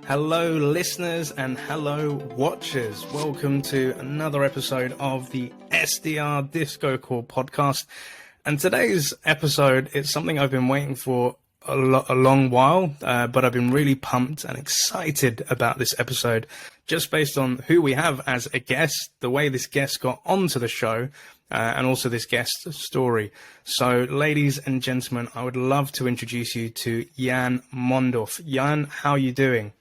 Hello listeners and hello watchers. Welcome to another episode of the SDR DiscoCall podcast. And today's episode is something I've been waiting for a long while, but I've been really pumped and excited about this episode just based on who we have as a guest, the way this guest got onto the show, and also this guest's story. So ladies and gentlemen, I would love to introduce you to Jan Mondorf. Jan, how are you doing?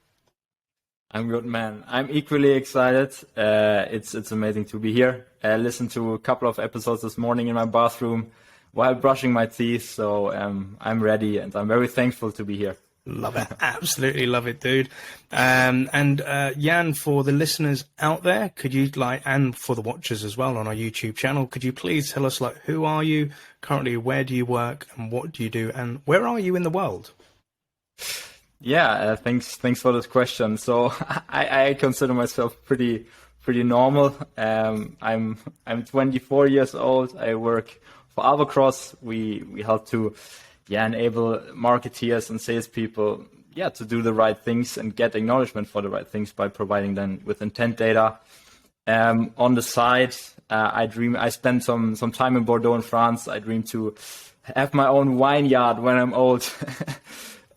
I'm good, man. I'm equally excited. It's amazing to be here. I listened to a couple of episodes this morning in my bathroom while brushing my teeth, so I'm ready and I'm very thankful to be here. Love it. Absolutely love it, dude. And Jan, for the listeners out there, could you and for the watchers as well on our YouTube channel, could you please tell us who are you currently, where do you work and what do you do and where are you in the world? Yeah, thanks for this question. So I consider myself pretty normal. I'm 24 years old. I work for Albacross. We help to enable marketeers and salespeople to do the right things and get acknowledgement for the right things by providing them with intent data. On the side, I spend some time in Bordeaux in France. I dream to have my own vineyard when I'm old.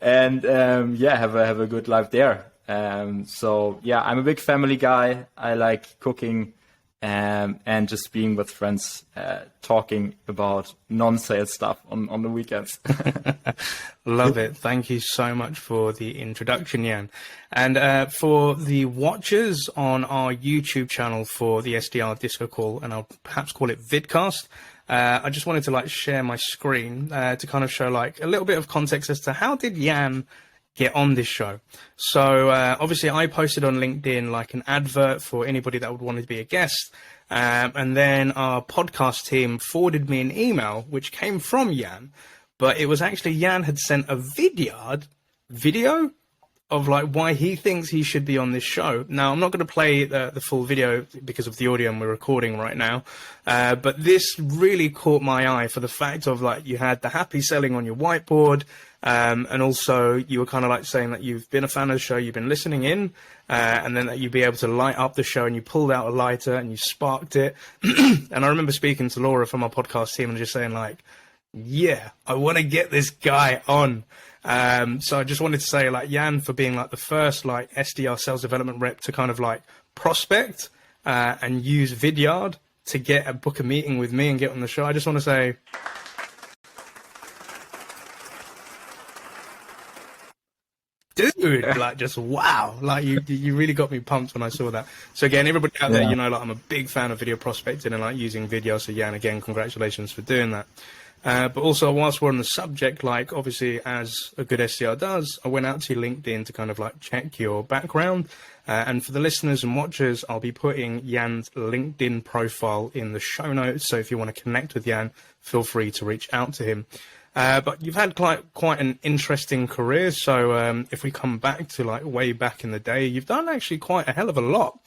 And have a good life there. So I'm a big family guy. I like cooking and just being with friends, talking about non-sales stuff on the weekends. Love it. Thank you so much for the introduction, Jan. And for the watchers on our YouTube channel for the SDR DiscoCall, and I'll perhaps call it Vidcast, I just wanted to share my screen to kind of show a little bit of context as to how did Jan get on this show. So obviously I posted on LinkedIn an advert for anybody that would want to be a guest. And then our podcast team forwarded me an email which came from Jan, but it was actually Jan had sent a video of why he thinks he should be on this show. Now, I'm not going to play the full video because of the audio we're recording right now, but this really caught my eye for the fact of you had the HappySelling on your whiteboard, and also you were kind of saying that you've been a fan of the show, you've been listening in, and then that you'd be able to light up the show, and you pulled out a lighter and you sparked it. And I remember speaking to Laura from our podcast team and just saying yeah, I want to get this guy on. So I just wanted to say Jan for being the first SDR sales development rep to kind of prospect and use Vidyard to book a meeting with me and get on the show. I just want to say dude, just wow, you really got me pumped when I saw that. So again, everybody out there, I'm a big fan of video prospecting and using video. So Jan, again, congratulations for doing that. But also, whilst we're on the subject, obviously, as a good SDR does, I went out to LinkedIn to kind of check your background. And for the listeners and watchers, I'll be putting Jan's LinkedIn profile in the show notes. So if you want to connect with Jan, feel free to reach out to him. But you've had quite an interesting career. So if we come back to way back in the day, you've done actually quite a hell of a lot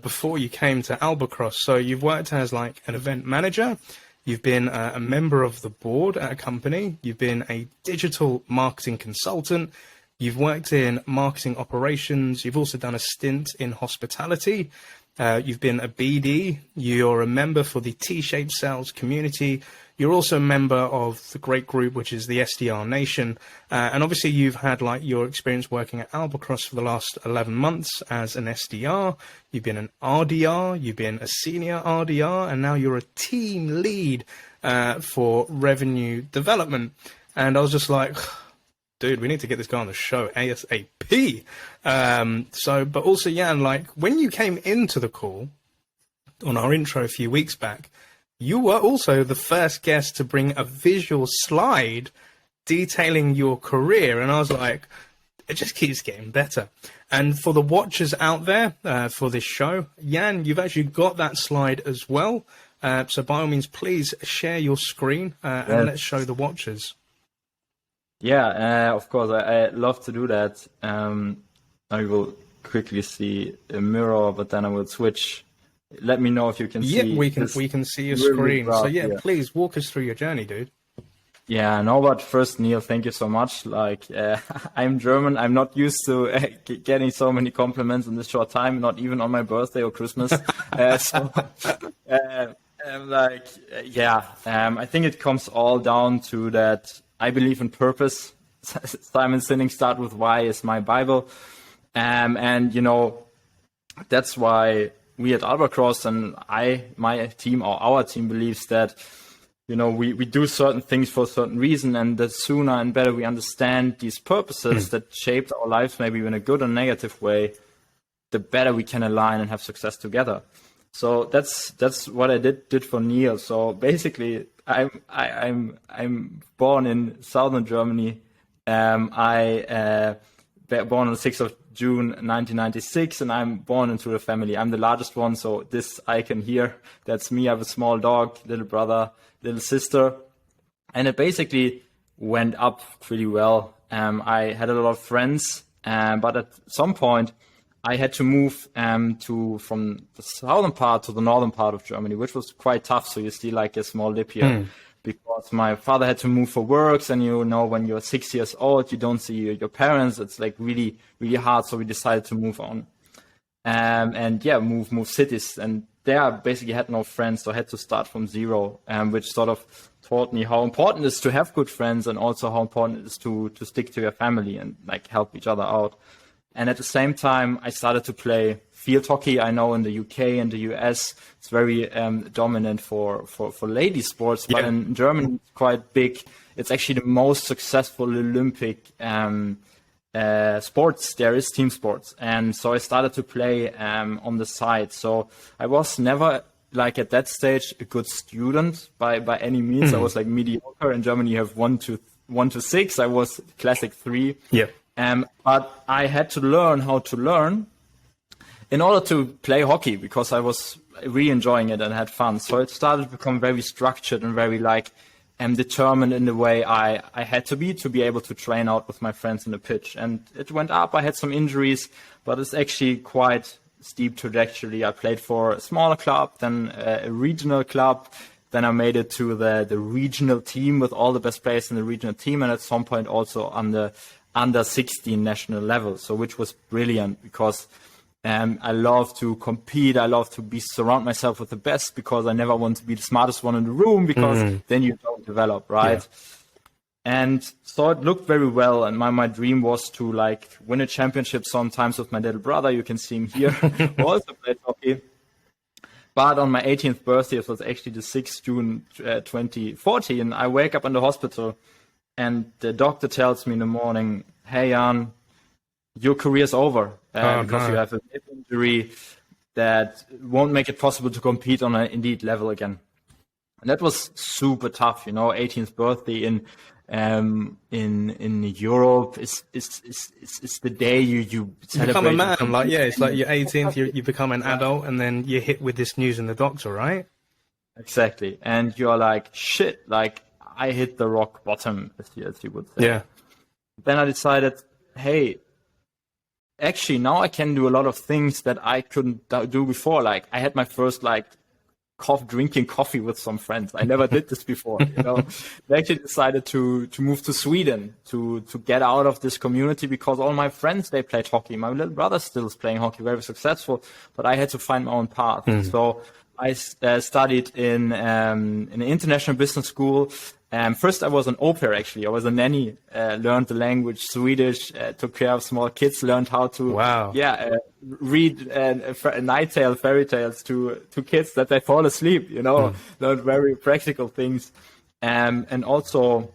before you came to Albacross. So you've worked as an event manager. You've been a member of the board at a company. You've been a digital marketing consultant. You've worked in marketing operations. You've also done a stint in hospitality. You've been a BD. You're a member for the T-shaped sales community. You're also a member of the great group, which is the SDR Nation. And obviously you've had your experience working at Albacross for the last 11 months as an SDR. You've been an RDR, you've been a senior RDR, and now you're a team lead for revenue development. And I was just dude, we need to get this guy on the show ASAP. But also, Jan, when you came into the call on our intro a few weeks back, you were also the first guest to bring a visual slide detailing your career. And I was it just keeps getting better. And for the watchers out there for this show, Jan, you've actually got that slide as well. So by all means, please share your screen and let's show the watchers. Yeah, of course. I love to do that. I will quickly see a mirror, but then I will switch. Let me know if you can see. Yeah, we can see your screen. So please walk us through your journey, dude. Yeah, no, but first, Neil, thank you so much. Like, I'm German. I'm not used to getting so many compliments in this short time, not even on my birthday or Christmas. I think it comes all down to that I believe in purpose. Simon Sinek start with why is my Bible. And, you know, that's why we at Albacross and my team or our team believes that, you know, we do certain things for a certain reason, and the sooner and better we understand these purposes that shaped our lives, maybe in a good or negative way, the better we can align and have success together. So that's what I did for Neil. So basically, I'm born in southern Germany. Born on the 6th of June 1996, and I'm born into a family. I'm the largest one, so this icon here, that's me. I have a small dog, little brother, little sister, and it basically went up pretty well. I had a lot of friends, but at some point I had to move from the southern part to the northern part of Germany, which was quite tough. So you see like a small dip here. Because my father had to move for work, and you know, when you're 6 years old, you don't see your parents. It's like really, really hard. So we decided to move on, move cities. And there I basically had no friends, so I had to start from zero, which sort of taught me how important it is to have good friends, and also how important it is to stick to your family and like help each other out. And at the same time, I started to play field hockey. I know in the UK and the US, it's very dominant for lady sports, but in Germany, it's quite big. It's actually the most successful Olympic sports. There is team sports. And so I started to play on the side. So I was never, like at that stage, a good student by any means. I was like mediocre. In Germany, you have 1 to 6. I was classic 3. Yeah. But I had to learn how to learn in order to play hockey, because I was really enjoying it and had fun. So it started to become very structured and very determined in the way I had to be able to train out with my friends in the pitch. And it went up. I had some injuries, but it's actually quite steep trajectory. I played for a smaller club, then a regional club. Then I made it to the regional team with all the best players in the regional team, and at some point also on the under 16 national level. So which was brilliant, because I love to compete. I love to surround myself with the best, because I never want to be the smartest one in the room, because then you don't develop, right? Yeah. And so it looked very well. And my dream was to like win a championship sometimes with my little brother. You can see him here, who also played hockey. But on my 18th birthday, it was actually the 6th June 2014, I wake up in the hospital, and the doctor tells me in the morning, "Hey, Jan, your career's over because you have a hip injury that won't make it possible to compete on an elite level again." And that was super tough, you know. 18th birthday in Europe is the day you celebrate. Become a man, like it's like you're 18th, you become an adult, and then you're hit with this news in the doctor, right? Exactly, and you're like, shit, like I hit the rock bottom, as you would say. Yeah. Then I decided, hey, actually now I can do a lot of things that I couldn't do before. Like I had my first drinking coffee with some friends. I never did this before, you know. I actually decided to move to Sweden to get out of this community, because all my friends, they played hockey. My little brother still is playing hockey, very successful, but I had to find my own path. So I studied in an international business school. First I was an au pair, actually. I was a nanny, learned the language Swedish, took care of small kids, learned how to read night tale fairy tales to kids that they fall asleep, you know, learned very practical things. And also,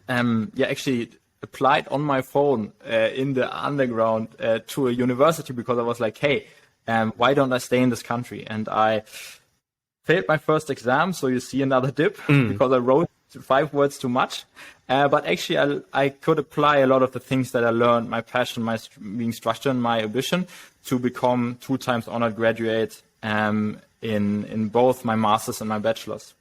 actually applied on my phone in the underground to a university, because I was like, hey, why don't I stay in this country? And I failed my first exam, so you see another dip, because I wrote 5 words too much. But actually, I could apply a lot of the things that I learned, my passion, my being structured, and my ambition, to become 2 times honored graduate in both my master's and my bachelor's.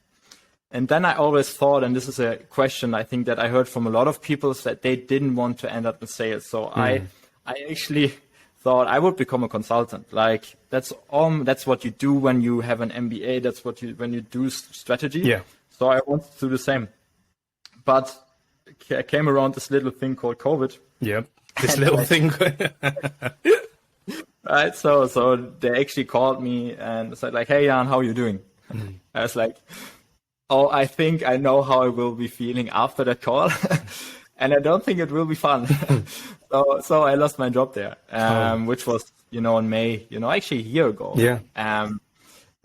And then I always thought, and this is a question I think that I heard from a lot of people, is that they didn't want to end up in sales. So I actually thought I would become a consultant. Like that's what you do when you have an MBA. That's when you do strategy. Yeah. So I wanted to do the same. but came around this little thing called COVID. Yep. This little thing. Right. So they actually called me and said like, "Hey Jan, how are you doing?" I was like, "Oh, I think I know how I will be feeling after that call." And I don't think it will be fun. So I lost my job there, which was, in May, actually a year ago. Yeah.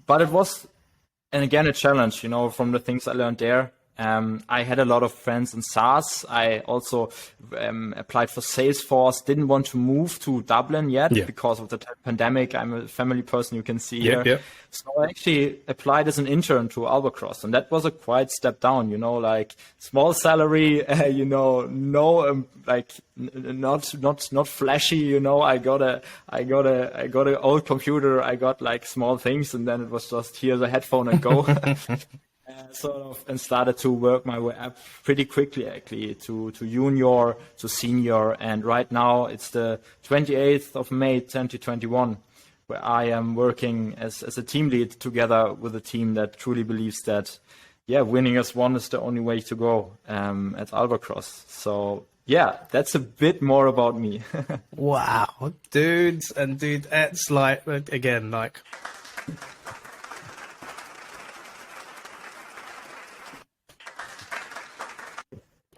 But it was, and again, a challenge, from the things I learned there. I had a lot of friends in SaaS. I also applied for Salesforce, didn't want to move to Dublin yet because of the pandemic. I'm a family person, you can see here. Yep. So I actually applied as an intern to Albacross, and that was a quite step down, like small salary, not flashy, I got a old computer, I got like small things, and then it was just here's a headphone and go. And started to work my way up pretty quickly, actually, to junior, to senior. And right now it's the 28th of May, 2021, where I am working as a team lead together with a team that truly believes that, winning as one is the only way to go at Albacross. So, that's a bit more about me. Wow, dudes and dude, it's like, again, like...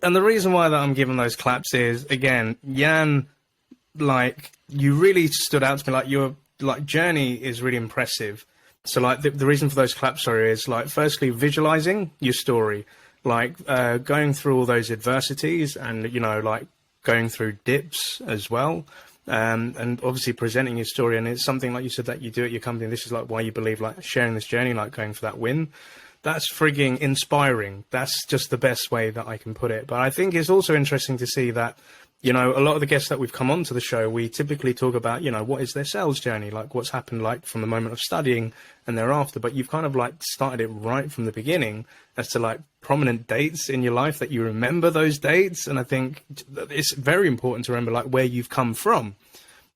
And the reason why that I'm giving those claps is, again, Jan, like, you really stood out to me. Like, your journey is really impressive. So, like, the reason for those claps, is, like, firstly, visualizing your story, like, going through all those adversities and, like, going through dips as well. And obviously presenting your story. And it's something, like you said, that you do at your company. This is, like, why you believe, like, sharing this journey, like, going for that win. That's frigging inspiring. That's just the best way that I can put it. But I think it's also interesting to see that, a lot of the guests that we've come onto the show, we typically talk about, what is their sales journey, like what's happened, like from the moment of studying and thereafter. But you've kind of like started it right from the beginning as to like prominent dates in your life that you remember those dates. And I think it's very important to remember like where you've come from.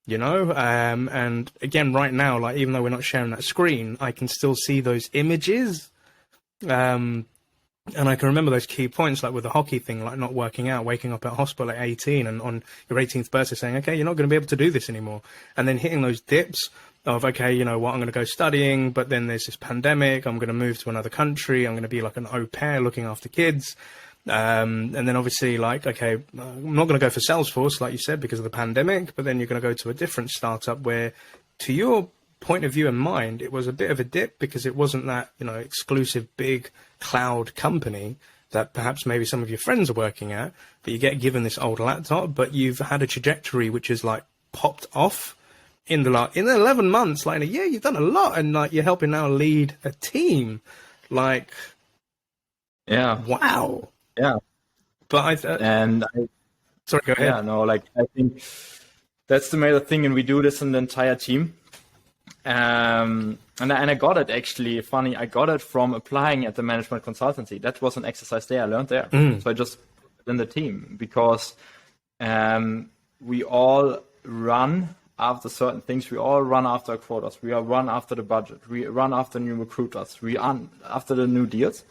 And again, right now, like, even though we're not sharing that screen, I can still see those images. And I can remember those key points, like with the hockey thing, like not working out, waking up at hospital at 18 and on your 18th birthday saying, okay, you're not going to be able to do this anymore. And then hitting those dips of, okay, I'm going to go studying, but then there's this pandemic, I'm going to move to another country, I'm going to be like an au pair looking after kids. And then obviously like, okay, I'm not going to go for Salesforce, like you said, because of the pandemic, but then you're going to go to a different startup where, to your point of view and mind, it was a bit of a dip because it wasn't that, exclusive big cloud company that perhaps maybe some of your friends are working at, but you get given this old laptop, but you've had a trajectory which is like popped off in the 11 months, like in a year, you've done a lot, and like you're helping now lead a team. Like, wow. Yeah. But sorry, go ahead. Yeah, no, like I think that's the major thing, and we do this in the entire team. And I got it, actually funny. I got it from applying at the management consultancy. That was an exercise there. I learned there. So I just put it in the team because we all run after certain things. We all run after quotas. We all run after the budget. We run after new recruiters. We run after the new deals.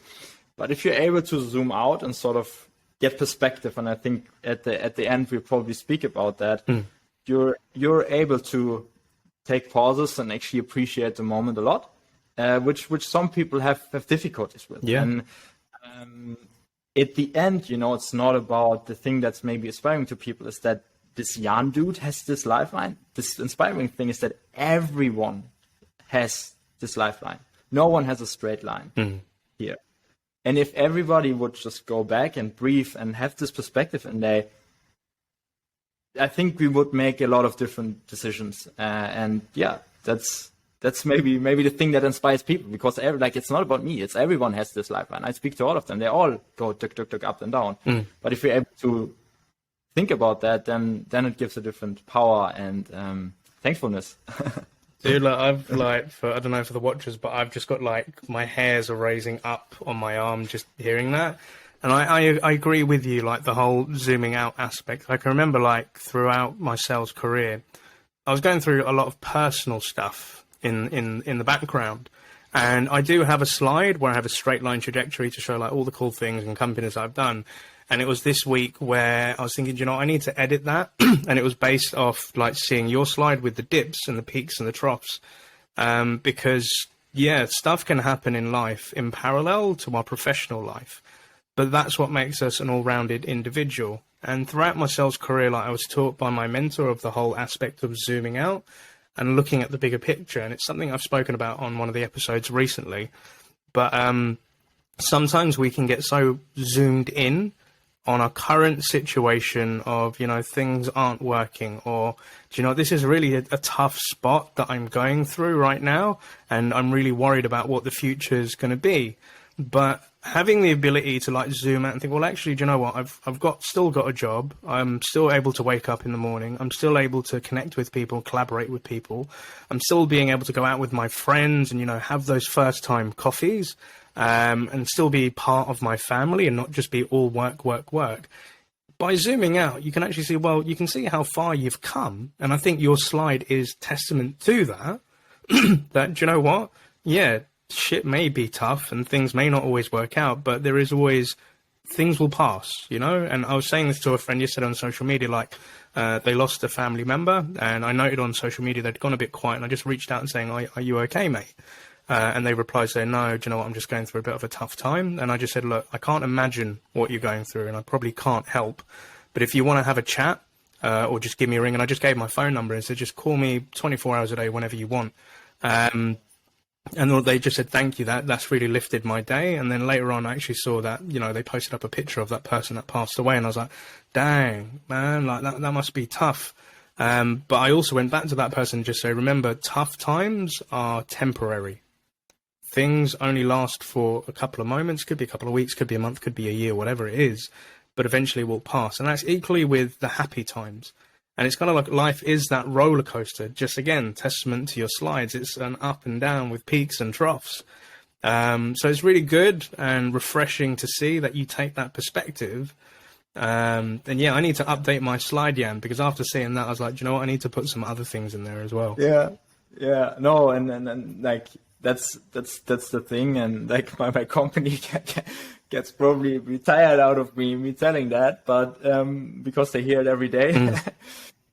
But if you're able to zoom out and sort of get perspective, and I think at the end we'll probably speak about that, you're able to take pauses and actually appreciate the moment a lot, which some people have difficulties with. Yeah. And at the end, it's not about the thing that's maybe inspiring to people, is that this Jan dude has this lifeline. This inspiring thing is that everyone has this lifeline. No one has a straight line here. And if everybody would just go back and breathe and have this perspective, and I think we would make a lot of different decisions. And that's maybe the thing that inspires people, because it's not about me. It's everyone has this lifeline. I speak to all of them. They all go tuk up and down. But if you're able to think about that, then it gives a different power and thankfulness. Dude, like I've I don't know for the watchers, but I've just got like my hairs are raising up on my arm just hearing that. And I agree with you, like the whole zooming out aspect. I can remember like throughout my sales career, I was going through a lot of personal stuff in the background. And I do have a slide where I have a straight line trajectory to show like all the cool things and companies I've done. And it was this week where I was thinking, you know, I need to edit that. And it was based off like seeing your slide with the dips and the peaks and the troughs. Because, yeah, stuff can happen in life in parallel to our professional life. But that's what makes us an all-rounded individual. And throughout my sales career, like I was taught by my mentor of the whole aspect of zooming out and looking at the bigger picture. And it's something I've spoken about on one of the episodes recently. But sometimes we can get so zoomed in on our current situation of, you know, things aren't working, or, do you know, this is really a tough spot that I'm going through right now, and I'm really worried about what the future is going to be. But having the ability to like zoom out and think, well, actually, do you know what? I've still got a job. I'm still able to wake up in the morning. I'm still able to connect with people, collaborate with people. I'm still being able to go out with my friends and, you know, have those first time coffees, and still be part of my family and not just be all work, work, work. By zooming out, you can actually see, well, you can see how far you've come. And I think your slide is testament to that, that, do you know what? Yeah, shit may be tough and things may not always work out, but there is always, things will pass, you know? And I was saying this to a friend yesterday on social media, like they lost a family member, and I noted on social media they'd gone a bit quiet, and I just reached out and saying, are you okay, mate? And they replied saying, no, do you know what? I'm just going through a bit of a tough time. And I just said, look, I can't imagine what you're going through, and I probably can't help. But if you want to have a chat, or just give me a ring, and I just gave my phone number and said, just call me 24 hours a day whenever you want. And they just said, thank you, that's really lifted my day. And then later on, I actually saw that, you know, they posted up a picture of that person that passed away. And I was like, dang, man, like that must be tough. But I also went back to that person and just say, remember, tough times are temporary. Things only last for a couple of moments, could be a couple of weeks, could be a month, could be a year, whatever it is, but eventually will pass. And that's equally with the happy times. And it's kind of like life is that roller coaster. Just again, testament to your slides. It's an up and down with peaks and troughs. So it's really good and refreshing to see that you take that perspective. And yeah, I need to update my slide, Jan, because after seeing that, I was like, you know what? I need to put some other things in there as well. Yeah, no, and like that's the thing, and like my company gets probably retired out of me telling that, but because they hear it every day.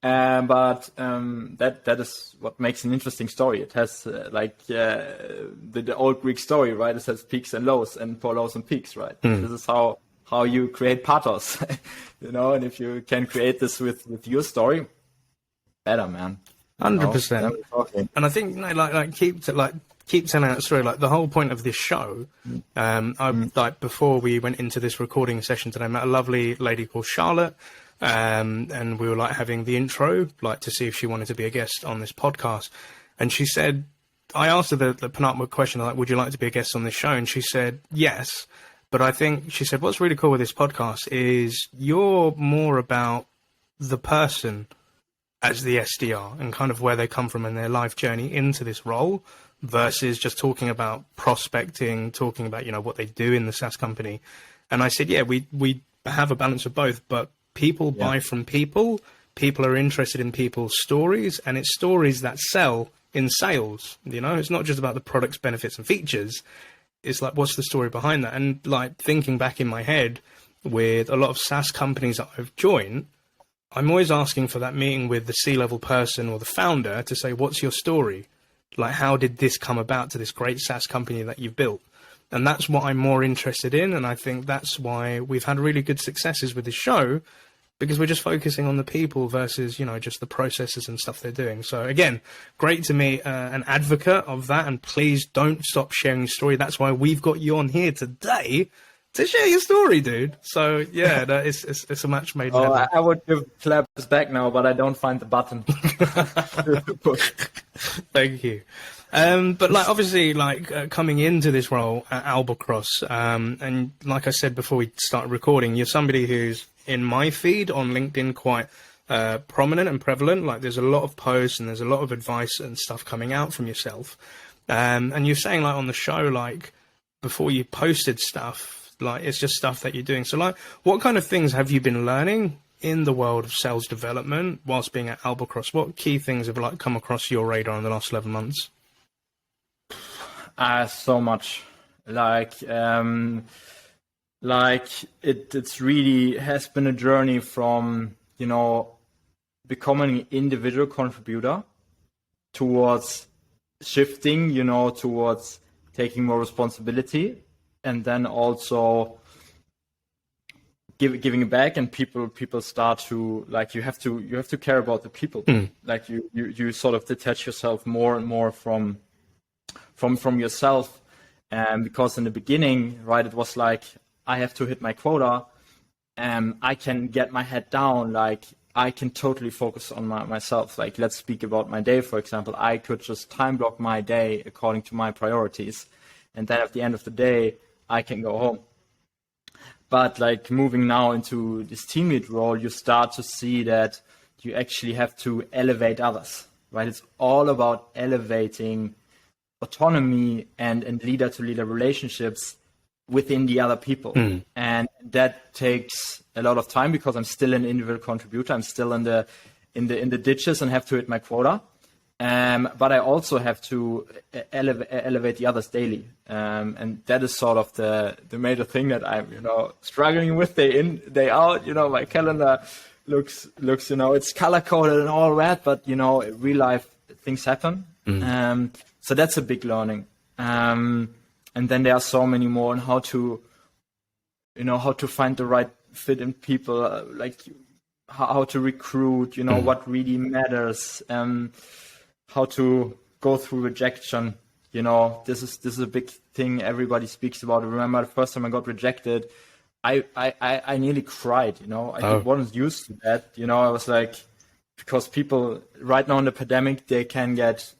But that is what makes an interesting story. It has the old Greek story, right? It has peaks and lows, and lows and peaks, right? This is how you create pathos, you know. And if you can create this with your story, better, man. 100%. And I think, you know, keep telling that story. Like the whole point of this show, before we went into this recording session today, I met a lovely lady called Charlotte. And we were like having the intro, like to see if she wanted to be a guest on this podcast. And she said, I asked her the penultimate question, like, would you like to be a guest on this show? And she said, yes. But I think she said, what's really cool with this podcast is you're more about the person as the SDR and kind of where they come from in their life journey into this role versus just talking about prospecting, talking about, you know, what they do in the SaaS company. And I said, yeah, we have a balance of both, but people buy from people. People are interested in people's stories, and it's stories that sell in sales. You know, it's not just about the products, benefits, and features. It's like, what's the story behind that? And like thinking back in my head with a lot of SaaS companies that I've joined, I'm always asking for that meeting with the C-level person or the founder to say, what's your story? Like, how did this come about to this great SaaS company that you've built? And that's what I'm more interested in. And I think that's why we've had really good successes with this show, because we're just focusing on the people versus, you know, just the processes and stuff they're doing. So again, great to meet an advocate of that. And please don't stop sharing your story. That's why we've got you on here today to share your story, dude. So yeah, it's a match made. Oh, I would give claps back now, but I don't find the button. Thank you. But like, obviously, like coming into this role at Albacross, and like I said before we started recording, you're somebody who's in my feed on LinkedIn quite prominent and prevalent. Like there's a lot of posts and there's a lot of advice and stuff coming out from yourself. And you're saying like on the show, like before you posted stuff, like it's just stuff that you're doing. So like, what kind of things have you been learning in the world of sales development whilst being at Albacross? What key things have like come across your radar in the last 11 months? So much. It's really has been a journey from, becoming an individual contributor towards shifting, towards taking more responsibility, and then also giving back. And people start to, you have to care about the people. Like you sort of detach yourself more and more from yourself. And because in the beginning, right, it was like, I have to hit my quota, I can get my head down, like I can totally focus on myself. Like, let's speak about my day, for example. I could just time block my day according to my priorities, and then at the end of the day, I can go home. But like moving now into this team lead role, you start to see that you actually have to elevate others, right? It's all about elevating autonomy and leader-to-leader relationships within the other people. And that takes a lot of time because I'm still an individual contributor. I'm still in the ditches and have to hit my quota. But I also have to elevate the others daily. And that is sort of the major thing that I'm, struggling with day in, day out. My calendar looks, it's color coded and all that, but in real life things happen. So that's a big learning. And then there are so many more on how to find the right fit in people, like how to recruit, what really matters, how to go through rejection. This is a big thing everybody speaks about. I remember the first time I got rejected, I nearly cried, I wasn't used to that. I was like, because people right now in the pandemic,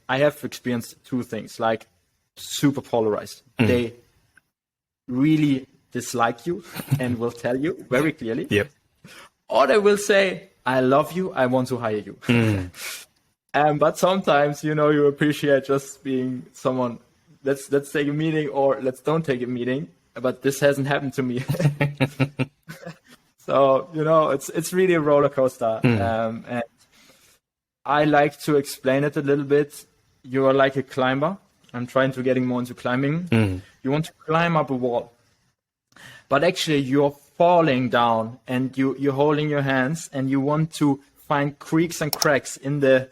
I have experienced two things, like super polarized. They really dislike you and will tell you very clearly. Yep. Or they will say, I love you, I want to hire you. But sometimes, you appreciate just being someone, let's take a meeting or let's don't take a meeting. But this hasn't happened to me. So, it's really a roller coaster. And I like to explain it a little bit. You are like a climber. I'm trying to getting more into climbing. You want to climb up a wall, but actually you're falling down and you're holding your hands and you want to find creaks and cracks in the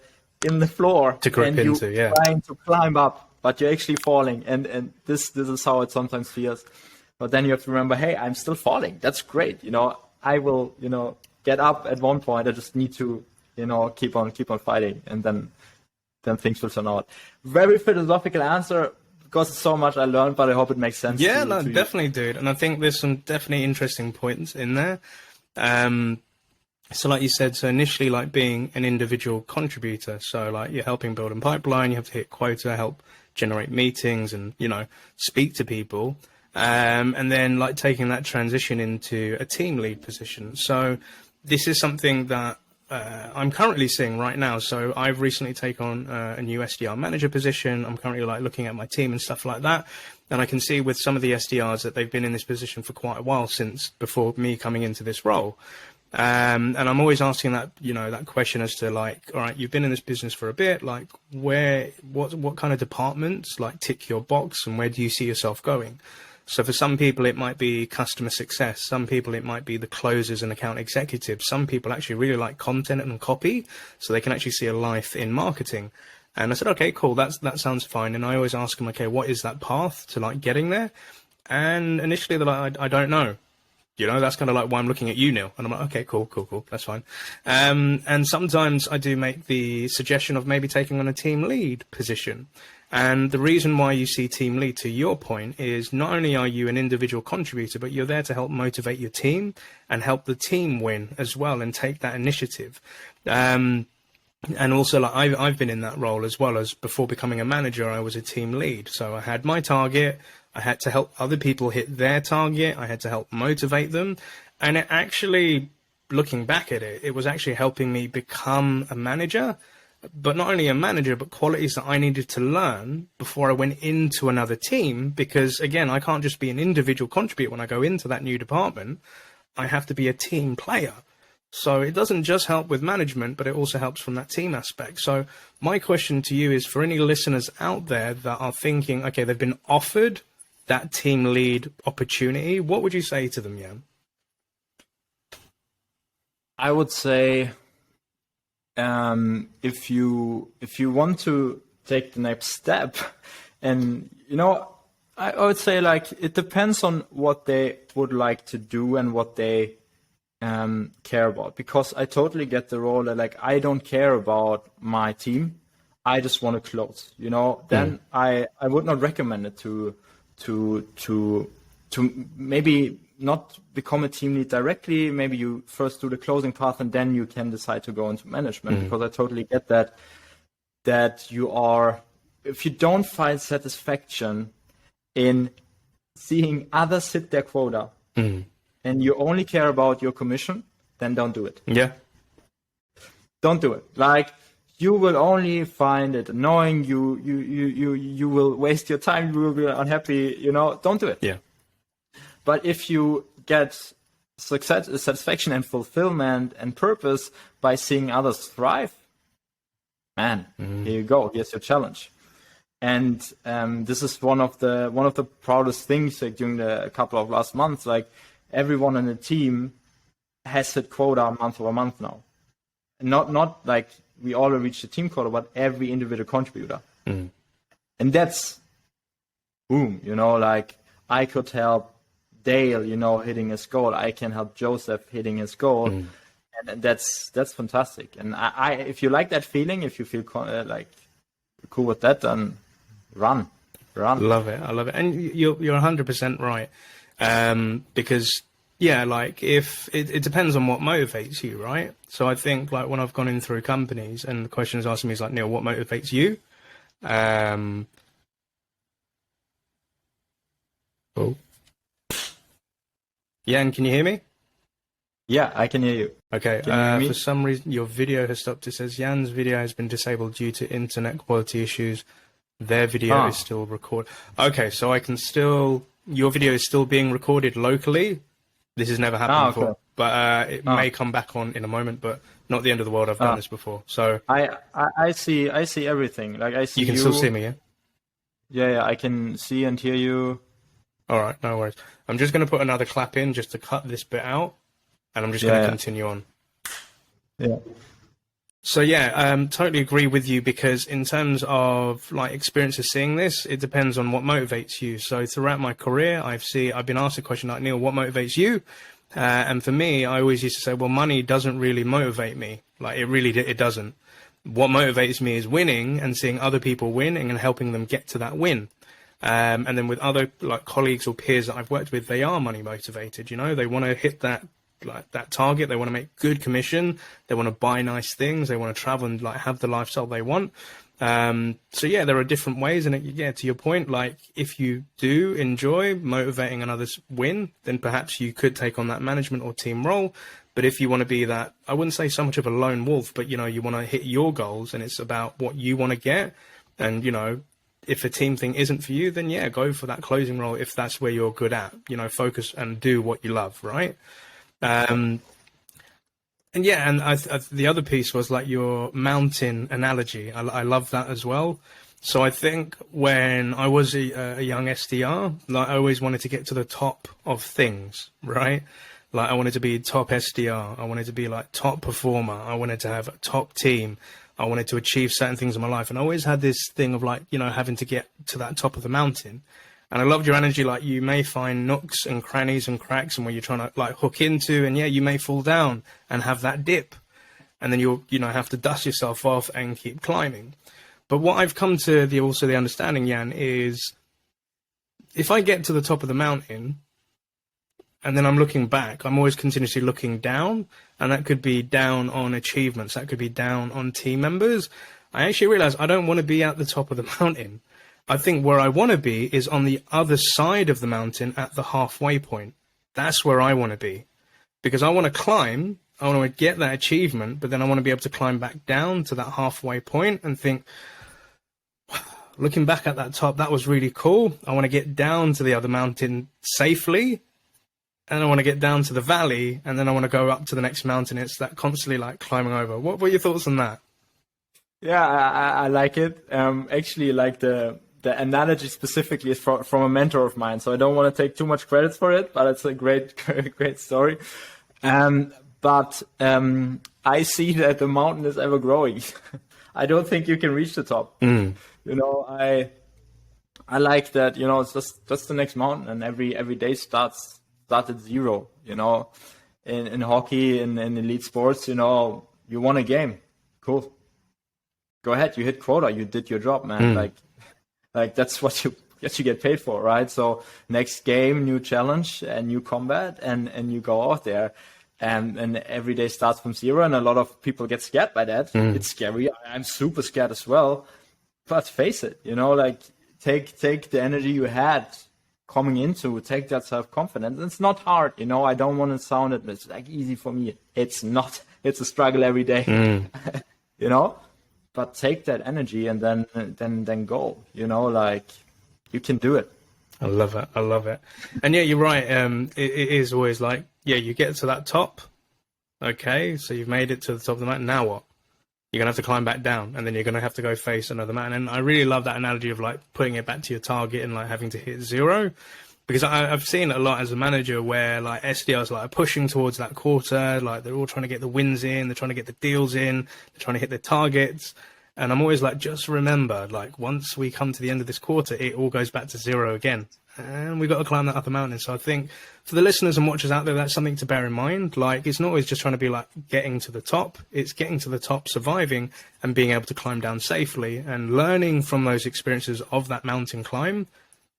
floor to grip and into, you're trying to climb up, but you're actually falling. And this is how it sometimes feels. But then you have to remember, hey, I'm still falling. That's great. I will, get up at one point. I just need to, keep on fighting, and then things will turn out. Very philosophical answer because so much I learned, but I hope it makes sense. Yeah, no, definitely, dude. And I think there's some definitely interesting points in there. So like you said, so initially like being an individual contributor, so like you're helping build a pipeline, you have to hit quota, help generate meetings and, speak to people. And then like taking that transition into a team lead position. So this is something that I'm currently seeing right now. So I've recently taken on a new SDR manager position. I'm currently like looking at my team and stuff like that. And I can see with some of the SDRs that they've been in this position for quite a while since before me coming into this role. And I'm always asking that, that question as to like, all right, you've been in this business for a bit, like what kind of departments like tick your box and where do you see yourself going? So for some people, it might be customer success. Some people, it might be the closers and account executives. Some people actually really like content and copy, so they can actually see a life in marketing. And I said, okay, cool. That sounds fine. And I always ask them, okay, what is that path to like getting there? And initially they're like, I don't know. That's kind of like why I'm looking at you, Neil. And I'm like, okay, cool. That's fine. And sometimes I do make the suggestion of maybe taking on a team lead position. And the reason why you see team lead, to your point, is not only are you an individual contributor, but you're there to help motivate your team and help the team win as well and take that initiative. And also, like I've been in that role as well. As before becoming a manager, I was a team lead. So I had my target. I had to help other people hit their target. I had to help motivate them. And it actually, looking back at it, it was actually helping me become a manager. But not only a manager, but qualities that I needed to learn before I went into another team. Because again, I can't just be an individual contributor when I go into that new department. I have to be a team player. So it doesn't just help with management, but it also helps from that team aspect. So my question to you is, for any listeners out there that are thinking, okay, they've been offered that team lead opportunity, what would you say to them, Jan? I would say, if you want to take the next step, and I would say, like, it depends on what they would like to do and what they care about. Because I totally get the role that, like, I don't care about my team, I just want to close. Then I would not recommend it to maybe not become a team lead directly. Maybe you first do the closing path and then you can decide to go into management. Because I totally get that you are, if you don't find satisfaction in seeing others hit their quota and you only care about your commission, then don't do it. Yeah. Don't do it. Like, you will only find it annoying. You will waste your time. You will be unhappy. Don't do it. Yeah. But if you get satisfaction and fulfillment and purpose by seeing others thrive, man, here you go. Here's your challenge. And this is one of the proudest things, like, during the couple of last months. Like, everyone in the team has hit quota month over month now. Not like we all reached the team quota, but every individual contributor. And that's boom. Like, I could help Dale, hitting his goal. I can help Joseph hitting his goal. And that's fantastic. And I if you like that feeling, if you feel like cool with that, then run. Love it. I love it. And you're 100% right. Because yeah, like, if it depends on what motivates you, right? So I think, like, when I've gone in through companies and the question is asking me is like, Neil, what motivates you? Jan, can you hear me? Yeah, I can hear you. Okay. Can you hear me? For some reason, your video has stopped. It says Jan's video has been disabled due to internet quality issues. Their video is still recorded. Okay, so your video is still being recorded locally. This has never happened before, but it may come back on in a moment, but not the end of the world. I've done this before. So I see everything. Like, I see you can still see me, yeah? Yeah, I can see and hear you. All right, no worries. I'm just going to put another clap in just to cut this bit out, and I'm just going to continue on. Yeah. So yeah, totally agree with you, because in terms of, like, experiences seeing this, it depends on what motivates you. So throughout my career, I've been asked a question like, Neil, what motivates you? And for me, I always used to say, well, money doesn't really motivate me. Like, it doesn't. What motivates me is winning and seeing other people winning and helping them get to that win. And then with other, like, colleagues or peers that I've worked with, they are money motivated. They want to hit that target. They want to make good commission. They want to buy nice things. They want to travel and, like, have the lifestyle they want. So yeah, there are different ways. And to your point, like, if you do enjoy motivating and others win, then perhaps you could take on that management or team role. But if you want to be that, I wouldn't say so much of a lone wolf, but, you want to hit your goals and it's about what you want to get. And, if a team thing isn't for you, then yeah, go for that closing role if that's where you're good at. Focus and do what you love, right? And the other piece was, like, your mountain analogy. I love that as well. So I think when I was a young SDR, like, I always wanted to get to the top of things, right? Like, I wanted to be top SDR. I wanted to be, like, top performer. I wanted to have a top team. I wanted to achieve certain things in my life. And I always had this thing of, like, having to get to that top of the mountain. And I loved your energy. Like, you may find nooks and crannies and cracks and where you're trying to, like, hook into, and yeah, you may fall down and have that dip, and then you'll, have to dust yourself off and keep climbing. But what I've come to the understanding, Jan, is if I get to the top of the mountain and then I'm looking back, I'm always continuously looking down, and that could be down on achievements. That could be down on team members. I actually realize I don't want to be at the top of the mountain. I think where I want to be is on the other side of the mountain at the halfway point. That's where I want to be, because I want to climb. I want to get that achievement, but then I want to be able to climb back down to that halfway point and think, looking back at that top, that was really cool. I want to get down to the other mountain safely and I want to get down to the valley, and then I want to go up to the next mountain. It's that constantly like climbing over. What were your thoughts on that? Yeah, I like it. Actually, like the analogy specifically is from a mentor of mine, so I don't want to take too much credit for it, but it's a great story. But I see that the mountain is ever growing. I don't think you can reach the top. You know, I like that. You know, it's just the next mountain, and every day starts at zero. You know, in hockey, in elite sports, you know, you won a game. Cool. Go ahead. You hit quota. You did your job, man. Like that's what you get paid for, right? So next game, new challenge and new combat, and you go out there, and every day starts from zero. And a lot of people get scared by that. It's scary. I'm super scared as well. But face it, you know, like take the energy you had coming into, take that self-confidence. It's not hard, you know. I don't want to sound it. It's like easy for me. It's not. It's a struggle every day, you know. But take that energy and then go, you know, like you can do it. I love it. And yeah, you're right. It is always like, yeah, you get to that top. Okay. So you've made it to the top of the mountain. Now what? You're going to have to climb back down, and then you're going to have to go face another mountain. And I really love that analogy of like putting it back to your target and like having to hit zero, because I've seen it a lot as a manager where like SDRs like are pushing towards that quarter, like they're all trying to get the wins in, they're trying to get the deals in, they're trying to hit their targets. And I'm always like, just remember, like once we come to the end of this quarter, it all goes back to zero again. And we've got to climb that upper mountain. So I think for the listeners and watchers out there, that's something to bear in mind. Like, it's not always just trying to be like getting to the top. It's getting to the top, surviving, and being able to climb down safely and learning from those experiences of that mountain climb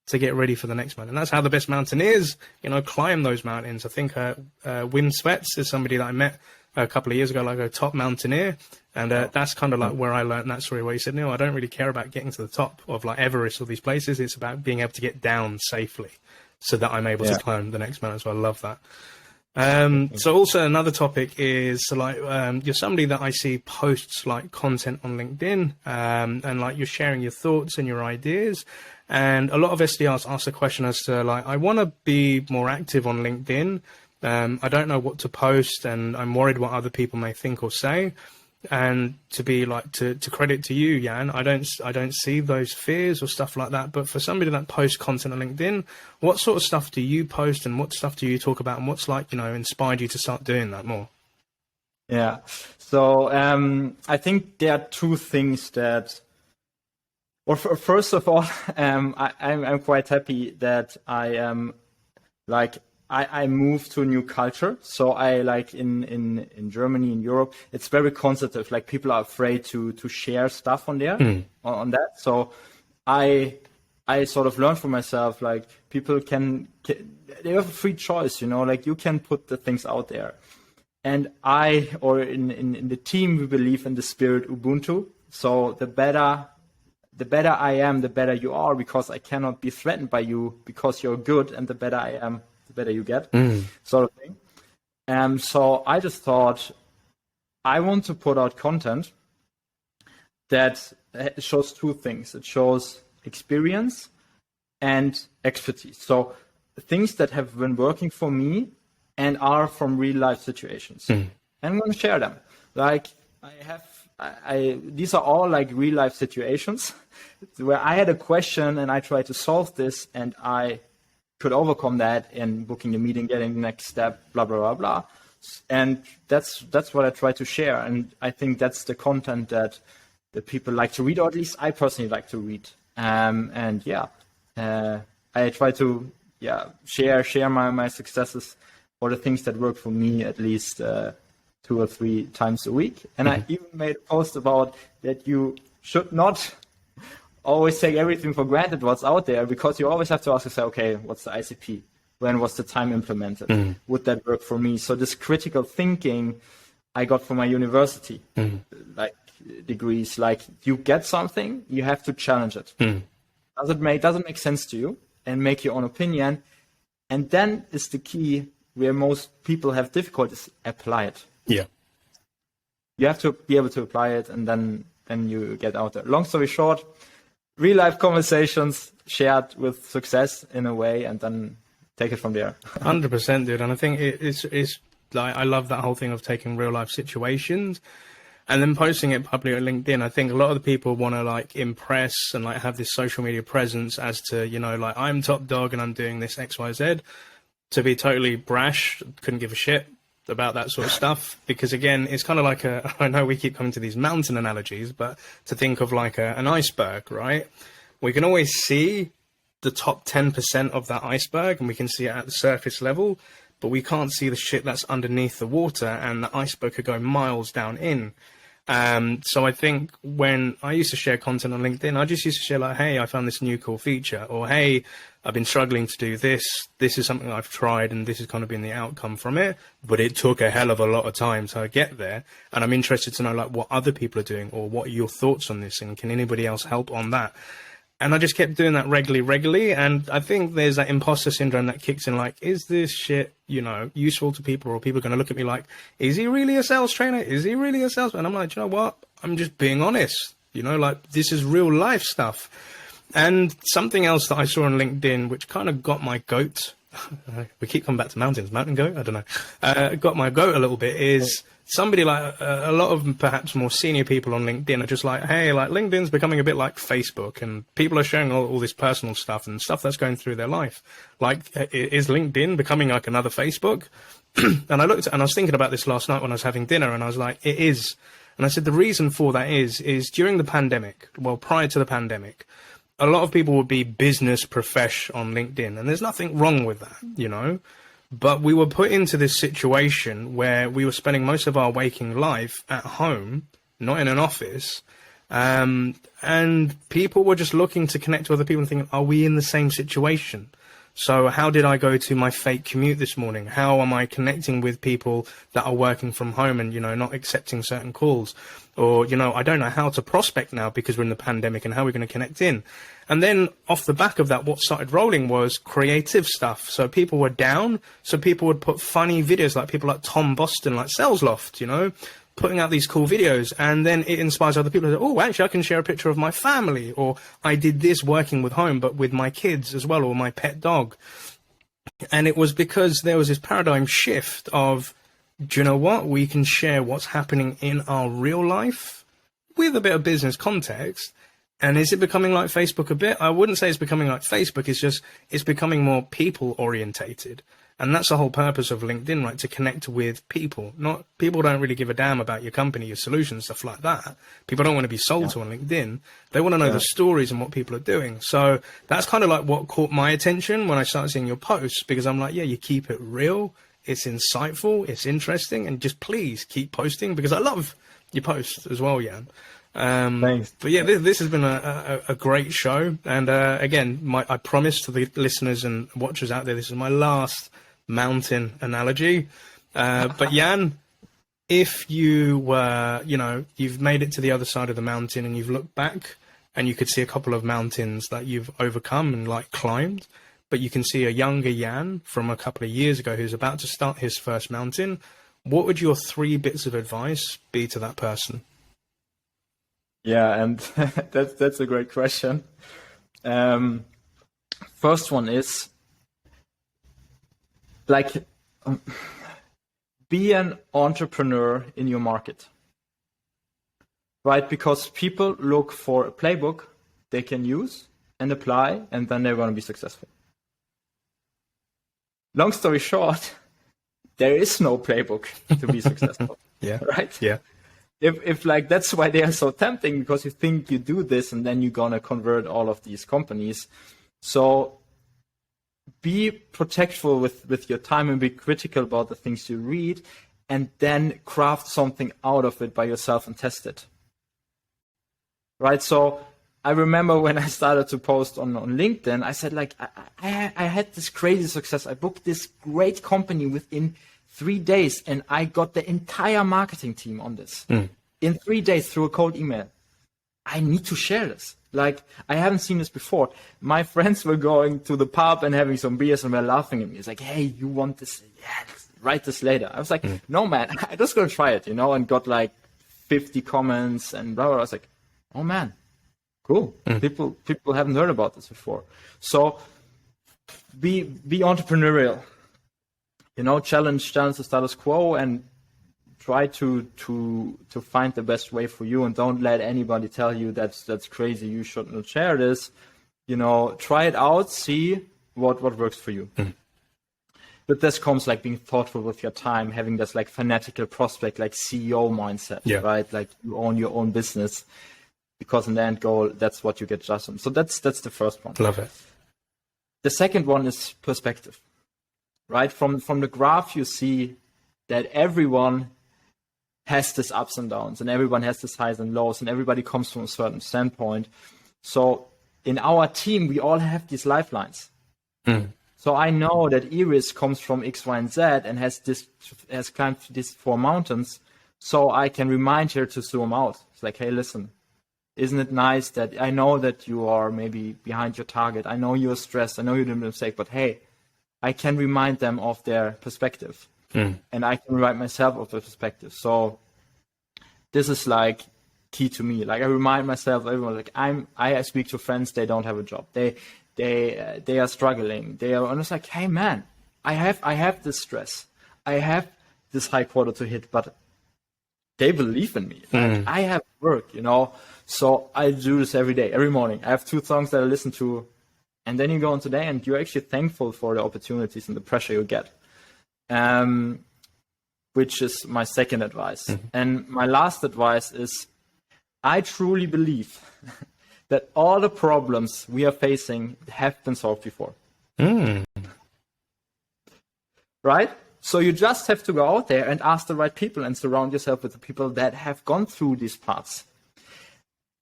to get ready for the next mountain. And that's how the best mountain is, you know, climb those mountains. I think Wim Svets is somebody that I met a couple of years ago, like a top mountaineer. And that's kind of like where I learned that story, where he said, no, I don't really care about getting to the top of like Everest or these places. It's about being able to get down safely so that I'm able to climb the next mountain. So I love that. So also another topic is like, you're somebody that I see posts like content on LinkedIn, and like you're sharing your thoughts and your ideas. And a lot of SDRs ask the question as to like, I want to be more active on LinkedIn. I don't know what to post, and I'm worried what other people may think or say. And to be like, to credit to you, Jan, I don't see those fears or stuff like that. But for somebody that posts content on LinkedIn, what sort of stuff do you post, and what stuff do you talk about, and what's like, you know, inspired you to start doing that more? Yeah. So I think there are two things that, well, first of all, I'm quite happy that I am like, I moved to a new culture. So I like in Germany, in Europe, it's very conservative. Like people are afraid to share stuff on there, on that. So I sort of learned for myself, like people can they have a free choice, you know, like you can put the things out there. And in the team, we believe in the spirit Ubuntu. So the better I am, the better you are, because I cannot be threatened by you because you're good, and the better I am, the better you get, sort of thing. So I just thought I want to put out content that shows two things. It shows experience and expertise. So things that have been working for me and are from real life situations. And I'm going to share them. Like these are all like real life situations where I had a question and I tried to solve this, and I could overcome that in booking the meeting, getting the next step, blah, blah, blah, blah. And that's what I try to share. And I think that's the content that the people like to read, or at least I personally like to read. I try to share my successes or the things that work for me at least 2 or 3 times a week. And I even made a post about that you should not always take everything for granted what's out there, because you always have to ask yourself, okay, what's the ICP? When was the time implemented? Would that work for me? So this critical thinking I got from my university, like degrees, like you get something, you have to challenge it. Doesn't make sense to you, and make your own opinion. And then is the key where most people have difficulties, apply it. Yeah. You have to be able to apply it, and then you get out there. Long story short, real life conversations shared with success in a way, and then take it from there. 100%, dude. And I think it's like, I love that whole thing of taking real life situations and then posting it publicly on LinkedIn. I think a lot of the people want to like impress and like have this social media presence as to, you know, like I'm top dog and I'm doing this XYZ. To be totally brash, couldn't give a shit about that sort of stuff, because again, it's kind of like I know we keep coming to these mountain analogies, but to think of like an iceberg, right? We can always see the top 10% of that iceberg and we can see it at the surface level, but we can't see the shit that's underneath the water, and the iceberg could go miles down in. So I think when I used to share content on LinkedIn, I just used to share like, hey, I found this new cool feature, or hey, I've been struggling to do this. This is something I've tried and this has kind of been the outcome from it, but it took a hell of a lot of time to get there. And I'm interested to know like what other people are doing, or what are your thoughts on this, and can anybody else help on that? And I just kept doing that regularly. And I think there's that imposter syndrome that kicks in, like, is this shit, you know, useful to people? Or are people going to look at me like, is he really a sales trainer? Is he really a salesman? And I'm like, you know what? I'm just being honest. You know, like, this is real life stuff. And something else that I saw on LinkedIn, which kind of got my goat, we keep coming back to mountains, mountain goat, I don't know, got my goat a little bit, is somebody like a lot of perhaps more senior people on LinkedIn are just like, hey, like LinkedIn's becoming a bit like Facebook, and people are sharing all this personal stuff and stuff that's going through their life. Like, is LinkedIn becoming like another Facebook? And I looked and I was thinking about this last night when I was having dinner, and I was like, it is. And I said, the reason for that is during the pandemic, well, prior to the pandemic, a lot of people would be business profesh on LinkedIn, and there's nothing wrong with that, you know. But we were put into this situation where we were spending most of our waking life at home, not in an office. And people were just looking to connect to other people and thinking, are we in the same situation? So how did I go to my fake commute this morning? How am I connecting with people that are working from home and, you know, not accepting certain calls? Or, you know, I don't know how to prospect now because we're in the pandemic, and how we're going to connect in. And then off the back of that, what started rolling was creative stuff. So people were down. So people would put funny videos, like people like Tom Boston, like Sales Loft, you know, putting out these cool videos. And then it inspires other people to say, oh, actually, I can share a picture of my family. Or I did this working with home, but with my kids as well, or my pet dog. And it was because there was this paradigm shift of, do you know what? We can share what's happening in our real life with a bit of business context. And is it becoming like Facebook a bit? I wouldn't say it's becoming like Facebook. It's just, it's becoming more people orientated. And that's the whole purpose of LinkedIn, right? To connect with people. Not, people don't really give a damn about your company, your solutions, stuff like that. People don't want to be sold to on LinkedIn. They want to know the stories and what people are doing. So that's kind of like what caught my attention when I started seeing your posts, because I'm like, yeah, you keep it real. It's insightful. It's interesting. And just please keep posting, because I love your posts as well, Jan. Thanks. But yeah, this has been a great show. And again, I promise to the listeners and watchers out there, this is my last mountain analogy. But Jan, if you were, you know, you've made it to the other side of the mountain and you've looked back and you could see a couple of mountains that you've overcome and like climbed, but you can see a younger Jan from a couple of years ago who's about to start his first mountain, what would your 3 bits of advice be to that person? Yeah, and that's a great question. First one is, like, be an entrepreneur in your market, right? Because people look for a playbook they can use and apply, and then they're going to be successful. Long story short, there is no playbook to be successful. Yeah. Right? Yeah. If like, that's why they are so tempting, because you think you do this and then you're going to convert all of these companies. So be protectful with your time and be critical about the things you read, and then craft something out of it by yourself and test it. Right? So I remember when I started to post on LinkedIn, I said, like, I had this crazy success. I booked this great company within 3 days, and I got the entire marketing team on this in 3 days through a cold email. I need to share this. Like, I haven't seen this before. My friends were going to the pub and having some beers and were laughing at me. It's like, hey, you want this? Yeah, write this later. I was like, no, man, I'm just going to try it, you know, and got like 50 comments and blah, blah, blah. I was like, oh man, cool. People haven't heard about this before. So be entrepreneurial. Challenge the status quo and try to find the best way for you, and don't let anybody tell you that's crazy, you shouldn't share this. Try it out, see what works for you. But this comes like being thoughtful with your time, having this like fanatical prospect, like CEO mindset, right? Like you own your own business, because in the end goal, that's what you get just on. So that's the first one. Love it. The second one is perspective, right? From the graph, you see that everyone has this ups and downs, and everyone has this highs and lows, and everybody comes from a certain standpoint. So in our team, we all have these lifelines. So I know that Iris comes from X, Y, and Z and has climbed these 4 mountains. So I can remind her to zoom out. It's like, hey, listen, isn't it nice that I know that you are maybe behind your target? I know you're stressed. I know you did a mistake, but hey, I can remind them of their perspective. And I can remind myself of the perspective. So this is like key to me. Like I remind myself, everyone, like I speak to friends, they don't have a job. They are struggling. They are almost like, hey man, I have this stress. I have this high quota to hit, but they believe in me. Like, I have work, So I do this every day, every morning. I have 2 songs that I listen to, and then you go on today and you're actually thankful for the opportunities and the pressure you get. Which is my second advice. And my last advice is, I truly believe that all the problems we are facing have been solved before. Right? So you just have to go out there and ask the right people and surround yourself with the people that have gone through these paths.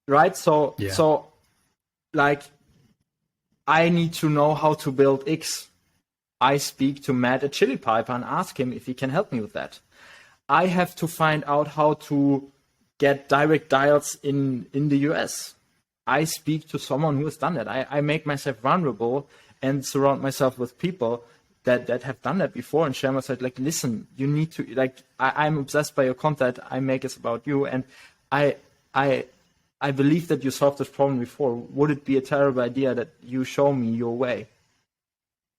Right? So like, I need to know how to build X. I speak to Matt at Chili Piper and ask him if he can help me with that. I have to find out how to get direct dials in the US. I speak to someone who has done that. I make myself vulnerable and surround myself with people that have done that before and share myself like, listen, you need to, like, I'm obsessed by your content. I make it about you. And I believe that you solved this problem before. Would it be a terrible idea that you show me your way?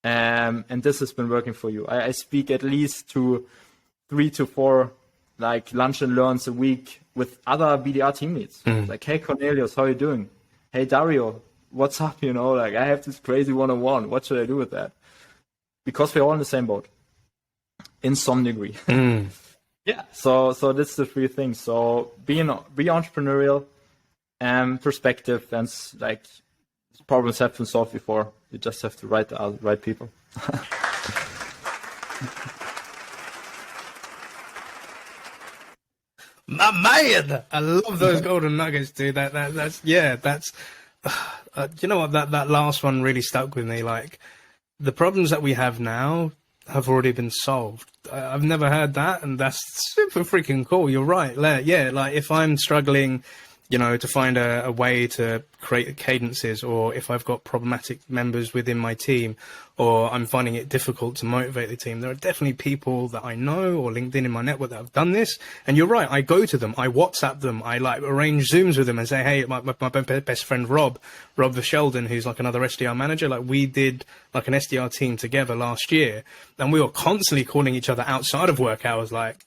And this has been working for you. I speak at least to 3 to 4 like lunch and learns a week with other BDR team leads. Like, hey Cornelius, how are you doing? Hey Dario, what's up? Like I have this crazy one-on-one. What should I do with that? Because we're all in the same boat, in some degree. Yeah. So that's the 3 things. So be entrepreneurial, perspective, and like problems have been solved before. You just have to write the right people. My man, I love those golden nuggets, dude. That's you know what, that last one really stuck with me. Like, the problems that we have now have already been solved. I've never heard that, and that's super freaking cool. You're right. Yeah, like if I'm struggling, to find a way to create cadences, or if I've got problematic members within my team, or I'm finding it difficult to motivate the team, there are definitely people that I know or LinkedIn in my network that have done this. And you're right, I go to them, I WhatsApp them, I like arrange Zooms with them and say, hey, my best friend Rob the Sheldon, who's like another SDR manager, like we did like an SDR team together last year, and we were constantly calling each other outside of work hours, like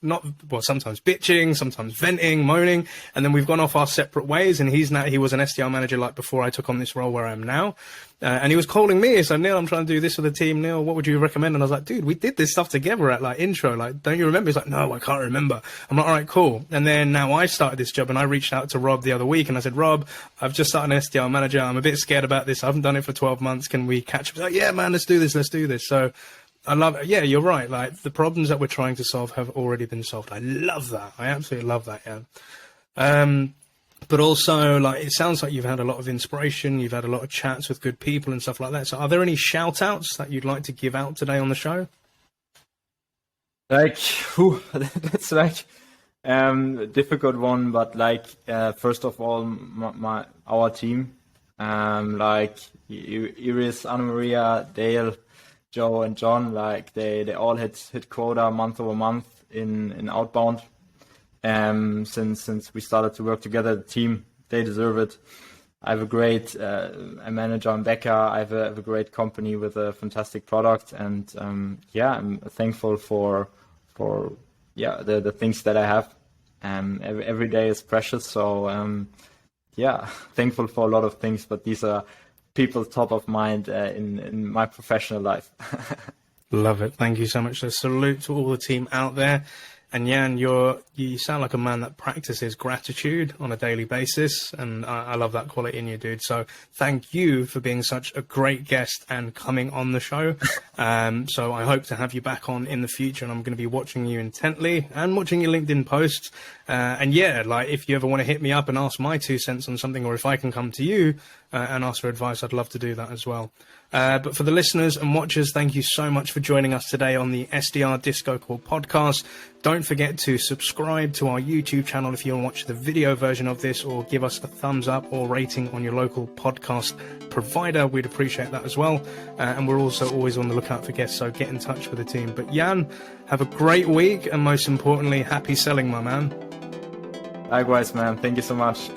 sometimes bitching, sometimes venting, moaning, and then we've gone off our separate ways. And he was an SDR manager like before I took on this role where I am now. And he was calling me. He said, Neil, I'm trying to do this for the team. Neil, what would you recommend? And I was like, dude, we did this stuff together at like intro. Like, don't you remember? He's like, no, I can't remember. I'm like, all right, cool. And then now I started this job, and I reached out to Rob the other week and I said, Rob, I've just started an SDR manager. I'm a bit scared about this. I haven't done it for 12 months. Can we catch up? He's like, yeah, man, let's do this. So I love it. Yeah, you're right. Like, the problems that we're trying to solve have already been solved. I love that. I absolutely love that. Yeah. But also, like, it sounds like you've had a lot of inspiration. You've had a lot of chats with good people and stuff like that. So are there any shout outs that you'd like to give out today on the show? Like, that's like a difficult one. But like, first of all, our team, like Iris, Anna Maria, Dale, Joe, and John, like they all hit quota month over month in outbound. Since we started to work together, the team, they deserve it. I have a great I manage on Becker. I have a great company with a fantastic product, and I'm thankful for the things that I have. Every day is precious, so thankful for a lot of things. But these are people top of mind in my professional life. Love it. Thank you so much. So salute to all the team out there. And Jan, you sound like a man that practices gratitude on a daily basis, and I love that quality in you, dude. So thank you for being such a great guest and coming on the show. So I hope to have you back on in the future, and I'm going to be watching you intently and watching your LinkedIn posts. And like if you ever want to hit me up and ask my 2 cents on something, or if I can come to you and ask for advice, I'd love to do that as well. But for the listeners and watchers, thank you so much for joining us today on the SDR DiscoCall podcast. Don't forget to subscribe to our YouTube channel if you want to watch the video version of this, or give us a thumbs up or rating on your local podcast provider. We'd appreciate that as well. And we're also always on the lookout for guests, so get in touch with the team. But Jan, have a great week, and most importantly, happy selling, my man. Likewise, man. Thank you so much.